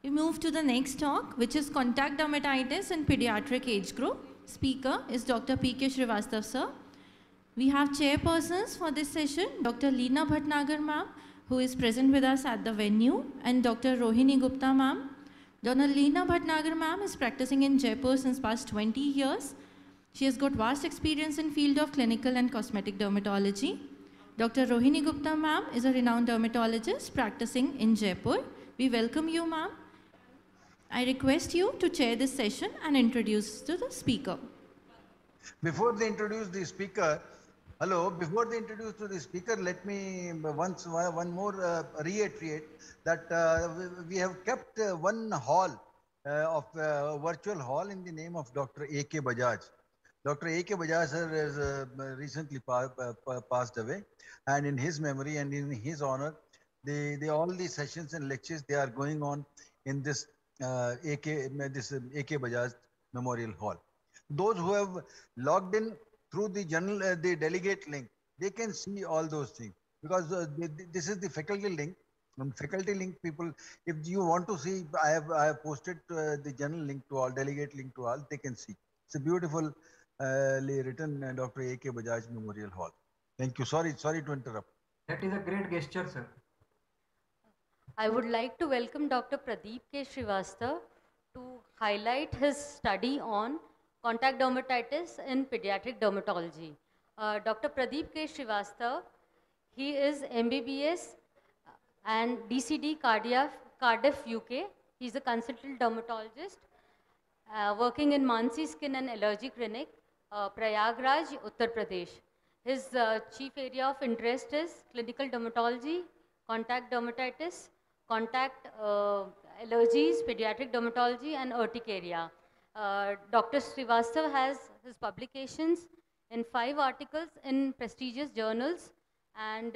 We move to the next talk, which is contact dermatitis in pediatric age group. Speaker is Dr. P.K. Srivastav, sir. We have chairpersons for this session, Dr. Leena Bhatnagar ma'am, who is present with us at the venue, and Dr. Rohini Gupta ma'am. Dr. Leena Bhatnagar ma'am is practicing in Jaipur since past 20 years. She has got vast experience in field of clinical and cosmetic dermatology. Dr. Rohini Gupta ma'am is a renowned dermatologist practicing in Jaipur. We welcome you, ma'am. I request you to chair this session and introduce to the speaker. Before they introduce the speaker, before they introduce to the speaker, let me one more reiterate that we have kept one hall of virtual hall in the name of Dr. A.K. Bajaj. Dr. A.K. Bajaj sir has recently passed away, and in his memory and in his honor, all the sessions and lectures they are going on in this A.K. Bajaj Memorial Hall. Those who have logged in through the the delegate link, they can see all those things because this is the faculty link. Faculty link people, if you want to see, I have posted the general link to all, delegate link to all, they can see. It's a beautiful written Dr. A.K. Bajaj Memorial Hall. Thank you. Sorry to interrupt. That is a great gesture, sir. I would like to welcome Dr. Pradeep K. Srivastav to highlight his study on contact dermatitis in pediatric dermatology. Dr. Pradeep K. Srivastav, he is MBBS and DCD Cardiff, UK. He's a consultant dermatologist working in Mansi Skin and Allergy Clinic, Prayagraj, Uttar Pradesh. His chief area of interest is clinical dermatology, contact dermatitis, contact allergies, pediatric dermatology, and urticaria. Dr. Srivastav has his publications in 5 articles in prestigious journals, and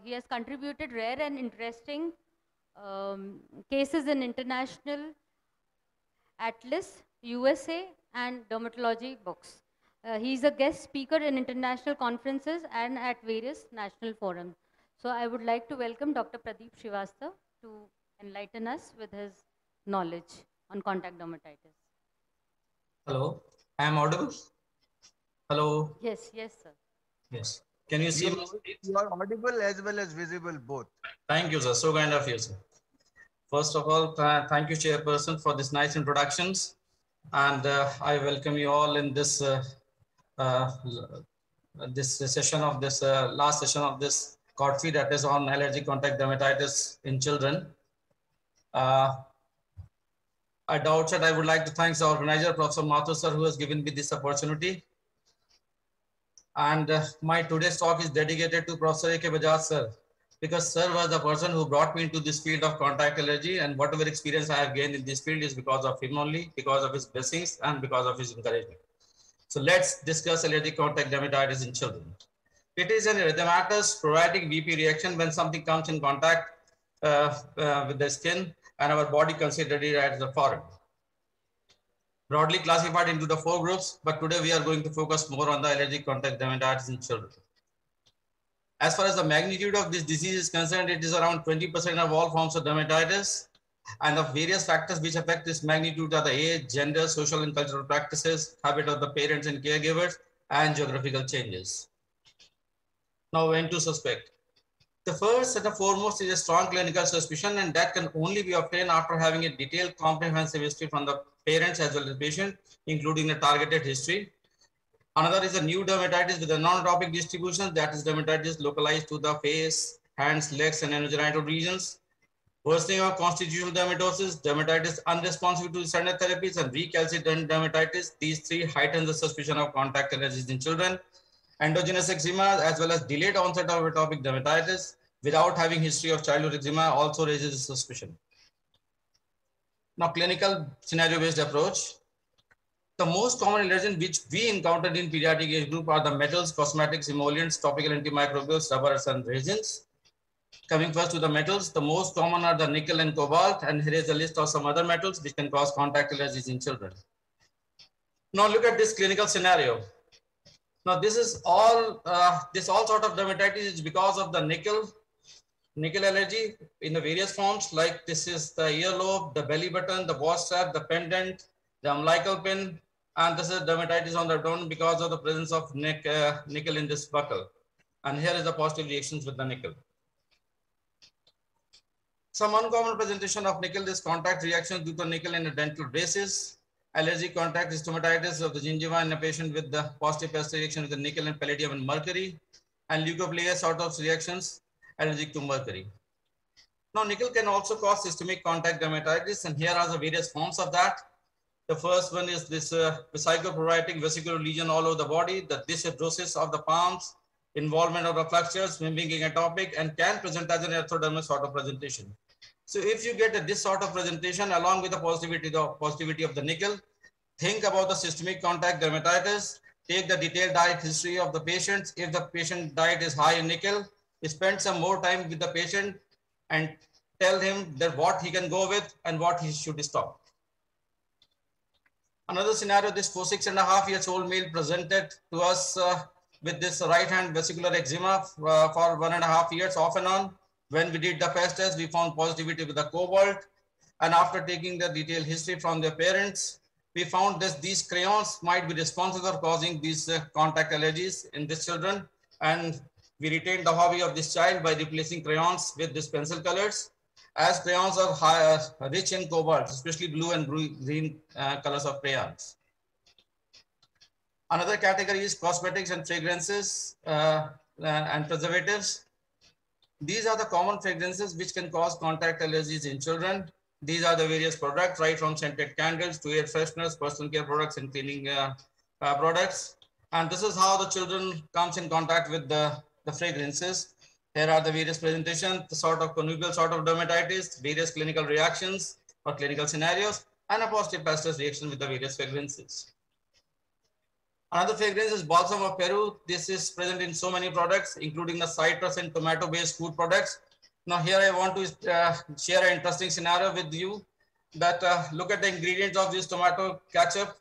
he has contributed rare and interesting cases in international Atlas, USA, and dermatology books. He is a guest speaker in international conferences and at various national forums. So I would like to welcome Dr. Pradeep Srivastav to enlighten us with his knowledge on contact dermatitis. Hello, I am audible? Hello? Yes, sir. Yes. Can you see? You are audible as well as visible both. Thank you, sir. So kind of you, sir. First of all, thank you, Chairperson, for this nice introductions. And I welcome you all in this this session of this last session of this COTFI, that is on allergic contact dermatitis in children. At the outset, I would like to thank the organizer, Professor Mathur sir, who has given me this opportunity. And my today's talk is dedicated to Professor A.K. Bajaj sir, because sir was the person who brought me into this field of contact allergy, and whatever experience I have gained in this field is because of him only, because of his blessings and because of his encouragement. So let's discuss allergic contact dermatitis in children. It is an erythematous pruritic VP reaction when something comes in contact with the skin and our body considers it as a foreign. Broadly classified into the 4 groups, but today we are going to focus more on the allergic contact dermatitis in children. As far as the magnitude of this disease is concerned, it is around 20% of all forms of dermatitis, and the various factors which affect this magnitude are the age, gender, social and cultural practices, habit of the parents and caregivers, and geographical changes. Now, when to suspect? The first and the foremost is a strong clinical suspicion, and that can only be obtained after having a detailed comprehensive history from the parents as well as the patient, including a targeted history. Another is a new dermatitis with a non-atopic distribution, that is dermatitis localized to the face, hands, legs, and anogenital regions. Worsening of constitutional dermatosis, dermatitis unresponsive to standard therapies, and recalcitrant dermatitis. These 3 heighten the suspicion of contact allergies in children. Endogenous eczema as well as delayed onset of atopic dermatitis without having history of childhood eczema also raises the suspicion. Now, clinical scenario-based approach. The most common allergens which we encountered in pediatric age group are the metals, cosmetics, emollients, topical antimicrobials, rubbers, and resins. Coming first to the metals, the most common are the nickel and cobalt, and here is a list of some other metals which can cause contact allergies in children. Now look at this clinical scenario. Now this is all, this all sort of dermatitis is because of the nickel nickel allergy in the various forms, like this is the earlobe, the belly button, the watch strap, the pendant, the umbilical pin, and this is dermatitis on the abdomen because of the presence of nickel in this buckle. And here is the positive reactions with the nickel. Some uncommon presentation of nickel is contact reactions due to nickel in a dental braces, allergic contact stomatitis of the gingiva in a patient with the positive pest reaction with the nickel and palladium and mercury, and leukoplegia sort of reactions allergic to mercury. Now, nickel can also cause systemic contact dermatitis, and here are the various forms of that. The first one is this psychopruritic vesicular lesion all over the body, the dysbiosis of the palms, involvement of the flexures, mimicking atopic, and can present as an erythrodermal sort of presentation. So if you get this sort of presentation along with the positivity of the nickel, think about the systemic contact dermatitis, take the detailed diet history of the patients. If the patient diet is high in nickel, spend some more time with the patient and tell him that what he can go with and what he should stop. Another scenario, this 6.5-year-old male presented to us with this right hand vesicular eczema for 1.5 years off and on. When we did the pest test, we found positivity with the cobalt. And after taking the detailed history from their parents, we found that these crayons might be responsible for causing these contact allergies in these children. And we retained the hobby of this child by replacing crayons with these pencil colors, as crayons are rich in cobalt, especially blue and green colors of crayons. Another category is cosmetics and fragrances and preservatives. These are the common fragrances which can cause contact allergies in children. These are the various products, right from scented candles to air fresheners, personal care products, and cleaning products. And this is how the children comes in contact with the fragrances. Here are the various presentations, the sort of connubial sort of dermatitis, various clinical reactions or clinical scenarios, and a positive pest test reaction with the various fragrances. Another fragrance is balsam of Peru. This is present in so many products, including the citrus and tomato-based food products. Now here I want to share an interesting scenario with you that look at the ingredients of this tomato ketchup.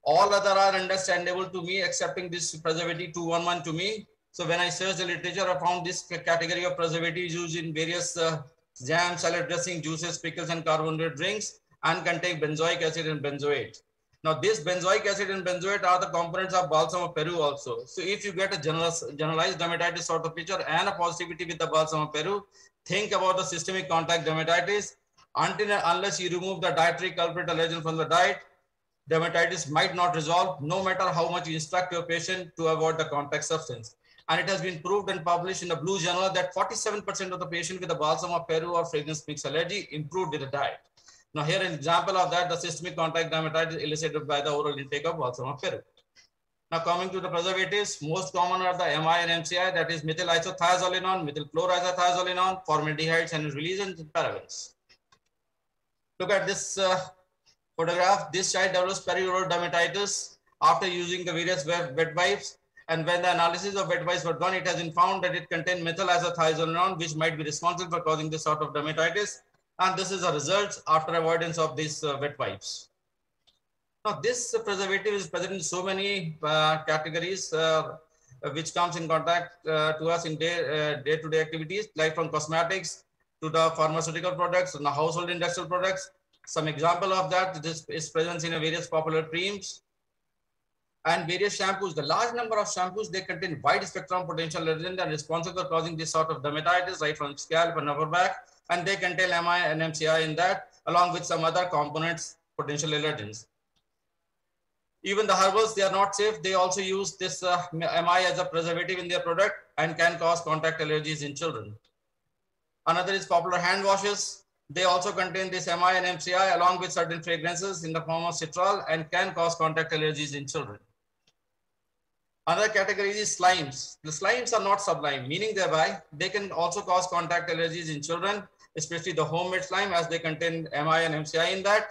All other are understandable to me, excepting this preservative 211 to me. So when I searched the literature, I found this category of preservatives used in various jam, salad dressing, juices, pickles, and carbonated drinks, and contain benzoic acid and benzoate. Now, this benzoic acid and benzoate are the components of balsam of Peru also. So if you get a generalized dermatitis sort of picture and a positivity with the balsam of Peru, think about the systemic contact dermatitis. Until and unless you remove the dietary culprit allergen from the diet, dermatitis might not resolve, no matter how much you instruct your patient to avoid the contact substance. And it has been proved and published in the Blue Journal that 47% of the patient with the balsam of Peru or fragrance mix allergy improved with the diet. Now here an example of that, the systemic contact dermatitis elicited by the oral intake of balsam of Peru. Now coming to the preservatives, most common are the MI and MCI, that is methyl isothiazolinone, methyl chloroisothiazolinone, formaldehydes and releasants and parabens. Look at this photograph. This child develops perioral dermatitis after using the various wet wipes. And when the analysis of wet wipes were done, it has been found that it contained methyl isothiazolinone, which might be responsible for causing this sort of dermatitis. And this is a result after avoidance of these wet wipes. Now, this preservative is present in so many categories which comes in contact to us in day-to-day activities, like from cosmetics to the pharmaceutical products and the household industrial products. Some example of that, this is present in various popular creams and various shampoos. The large number of shampoos, they contain wide spectrum potential allergens and responsible for causing this sort of dermatitis, right from scalp and upper back. And they contain MI and MCI in that, along with some other components, potential allergens. Even the herbals, they are not safe. They also use this MI as a preservative in their product and can cause contact allergies in children. Another is popular hand washes. They also contain this MI and MCI along with certain fragrances in the form of citral and can cause contact allergies in children. Another category is slimes. The slimes are not sublime, meaning thereby they can also cause contact allergies in children, especially the homemade slime, as they contain MI and MCI in that.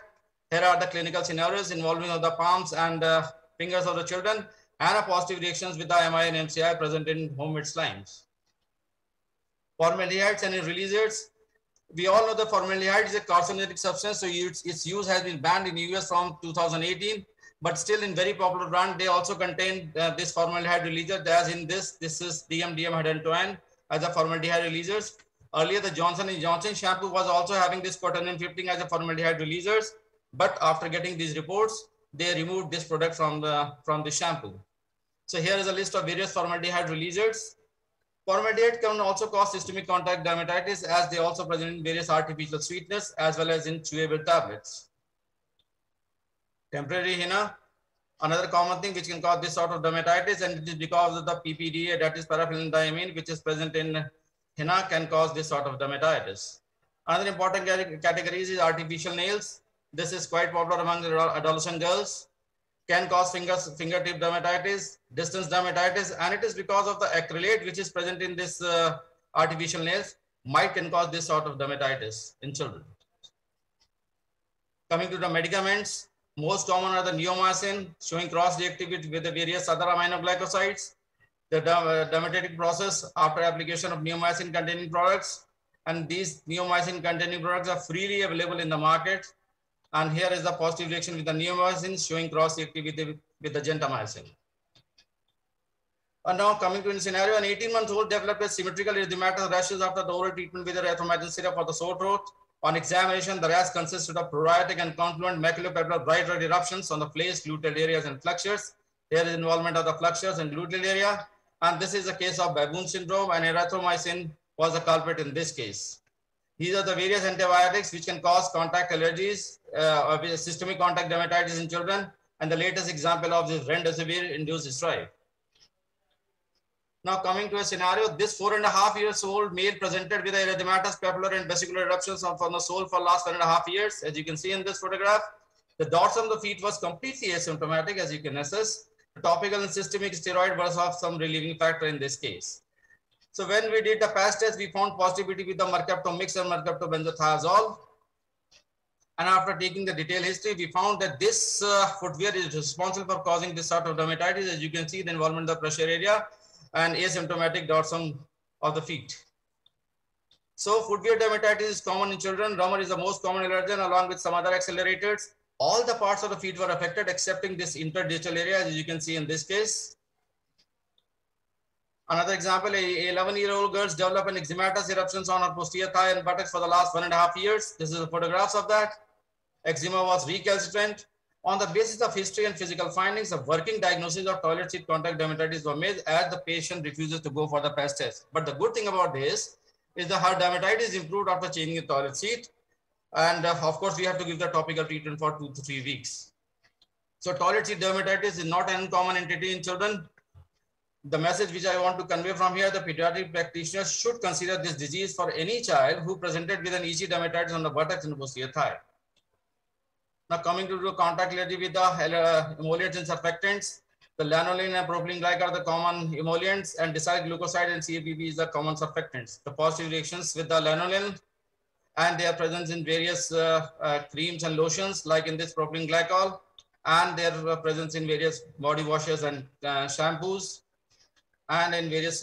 Here are the clinical scenarios involving of the palms and fingers of the children and a positive reactions with the MI and MCI present in homemade slimes. Formaldehydes and releases. We all know the formaldehyde is a carcinogenic substance, so its use has been banned in US from 2018. But still in very popular brand, they also contain this formaldehyde releaser. As in this is DMDM head and to end as a formaldehyde releasers. Earlier, the Johnson & Johnson shampoo was also having this quaternium 15 as a formaldehyde releasers, but after getting these reports, they removed this product from the shampoo. So here is a list of various formaldehyde releasers. Formaldehyde can also cause systemic contact dermatitis, as they also present in various artificial sweeteners as well as in chewable tablets. Temporary henna, another common thing which can cause this sort of dermatitis, and it is because of the PPDA, that is paraphenyldiamine, which is present in henna, can cause this sort of dermatitis. Another important category is artificial nails. This is quite popular among adolescent girls. Can cause fingertip dermatitis, distance dermatitis, and it is because of the acrylate which is present in this artificial nails can cause this sort of dermatitis in children. Coming to the medicaments, most common are the neomycin, showing cross-reactivity with the various other aminoglycosides. The dermatitic process after application of neomycin containing products, and these neomycin containing products are freely available in the market. And here is the positive reaction with the neomycin, showing cross-reactivity with the gentamicin. And now coming to a scenario, an 18-month-old developed a symmetrical erythematous rashes after the oral treatment with the erythromycin syrup for the sore throat. On examination, the rash consisted of pruritic and confluent maculopapular bright red eruptions on the face, gluteal areas, and flexures. There is involvement of the flexures and gluteal area. And this is a case of baboon syndrome, and erythromycin was the culprit in this case. These are the various antibiotics which can cause contact allergies, systemic contact dermatitis in children, and the latest example of this remdesivir induced stripe. Now coming to a scenario, this 4.5-year-old male presented with erythematous papular and vesicular eruptions from the sole for last 1.5 years. As you can see in this photograph, the dorsum of the feet was completely asymptomatic, as you can assess. The topical and systemic steroid was of some relieving factor in this case. So when we did the patch test, we found positivity with the mercaptan mix and mercaptobenzothiazole. And after taking the detailed history, we found that this footwear is responsible for causing this sort of dermatitis. As you can see, the involvement of the pressure area and asymptomatic dorsum of the feet. So footwear dermatitis is common in children. Rumor is the most common allergen along with some other accelerators. All the parts of the feet were affected excepting this interdigital area, as you can see in this case. Another example, a 11-year-old girl developed an eczematous eruptions on her posterior thigh and buttocks for the last 1.5 years. This is the photographs of that. Eczema was recalcitrant. On the basis of history and physical findings, a working diagnosis of toilet seat contact dermatitis was made, as the patient refuses to go for the patch test. But the good thing about this is that her dermatitis improved after changing the toilet seat. And of course, we have to give the topical treatment for 2 to 3 weeks. So toilet seat dermatitis is not an uncommon entity in children. The message which I want to convey from here, the pediatric practitioners should consider this disease for any child who presented with an EC dermatitis on the buttocks and posterior thigh. Now coming to the contact allergy with the emollients and surfactants, the lanolin and propylene glycol are the common emollients, and decyl glucoside and CAPB is the common surfactants. The positive reactions with the lanolin, and their presence in various creams and lotions, like in this propylene glycol, and their presence in various body washes and shampoos, and in various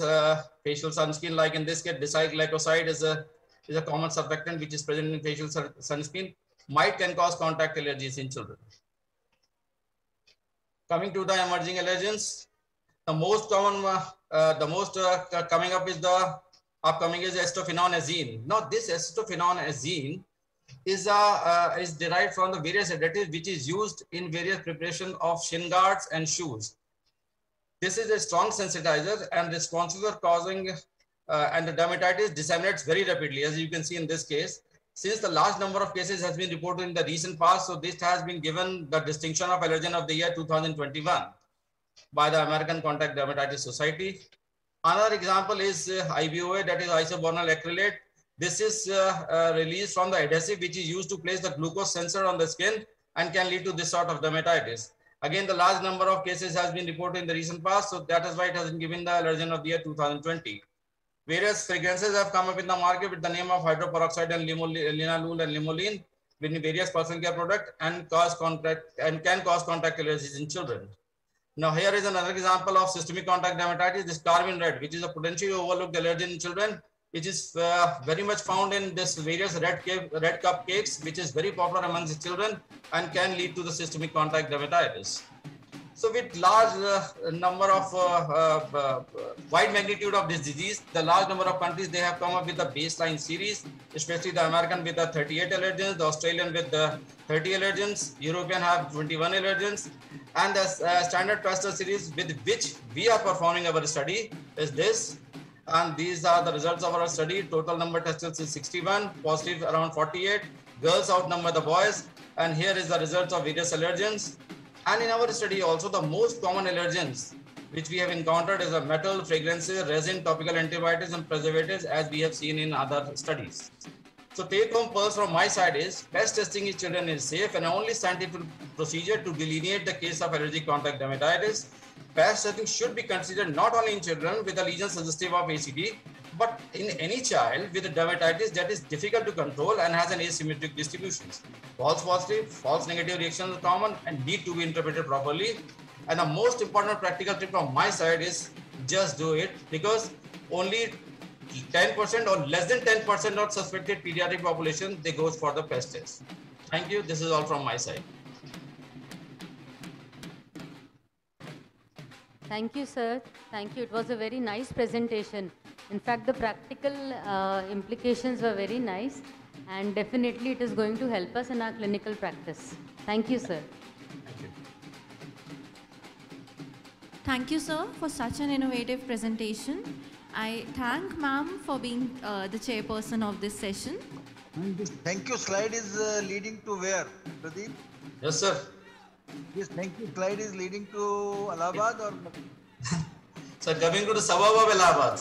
facial sunscreen, like in this case, decyl glycoside is a common surfactant which is present in facial sunscreen, can cause contact allergies in children. Coming to the emerging allergens, the most common, coming up is the upcoming is acetophenone. Now this acetophenone is derived from the various additives which is used in various preparation of shin guards and shoes. This is a strong sensitizer and responsible for causing and the dermatitis disseminates very rapidly, as you can see in this case. Since the large number of cases has been reported in the recent past, so this has been given the distinction of allergen of the year 2021 by the American Contact Dermatitis Society. Another example is IBOA, that is isobornyl acrylate. This is released from the adhesive which is used to place the glucose sensor on the skin and can lead to this sort of dermatitis. Again, the large number of cases has been reported in the recent past, so that is why it has been given the allergen of the year 2020. Various fragrances have come up in the market with the name of hydroperoxide and linalool and limonene with various personal care products and can cause contact allergies in children. Now here is another example of systemic contact dermatitis, this carmine red, which is a potentially overlooked allergen in children, which is very much found in this various red cupcakes, which is very popular amongst the children and can lead to the systemic contact dermatitis. So with large number of wide magnitude of this disease, the large number of countries, they have come up with a baseline series, especially the American with the 38 allergens, the Australian with the 30 allergens, European have 21 allergens, and the standard Pasteur series with which we are performing our study is this. And these are the results of our study. Total number tested is 61, positive around 48, girls outnumber the boys, and here is the results of various allergens. And in our study also, the most common allergens which we have encountered is a metal, fragrances, resin, topical antibiotics, and preservatives, as we have seen in other studies. So take home pearls from my side is, pest testing in children is safe and only scientific procedure to delineate the case of allergic contact dermatitis. Pest testing should be considered not only in children with a lesion suggestive of ACD, but in any child with a dermatitis that is difficult to control and has an asymmetric distribution. False positive, false negative reactions are common and need to be interpreted properly. And the most important practical tip from my side is just do it, because only 10% or less than 10% of suspected pediatric population, they goes for the pest test. Thank you. This is all from my side. Thank you, sir. Thank you. It was a very nice presentation. In fact, the practical implications were very nice, and definitely it is going to help us in our clinical practice. Thank you, sir. Thank you. Thank you, sir, for such an innovative presentation. I thank ma'am for being the chairperson of this session. This thank you slide is leading to where, Pradeep? Yes, sir. This thank you slide is leading to Allahabad or? Sir, coming to the suburb of Allahabad.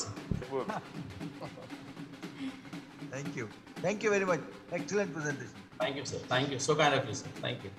Thank you. Thank you very much. Excellent presentation. Thank you, sir. Thank you. So kind of you, sir. Thank you.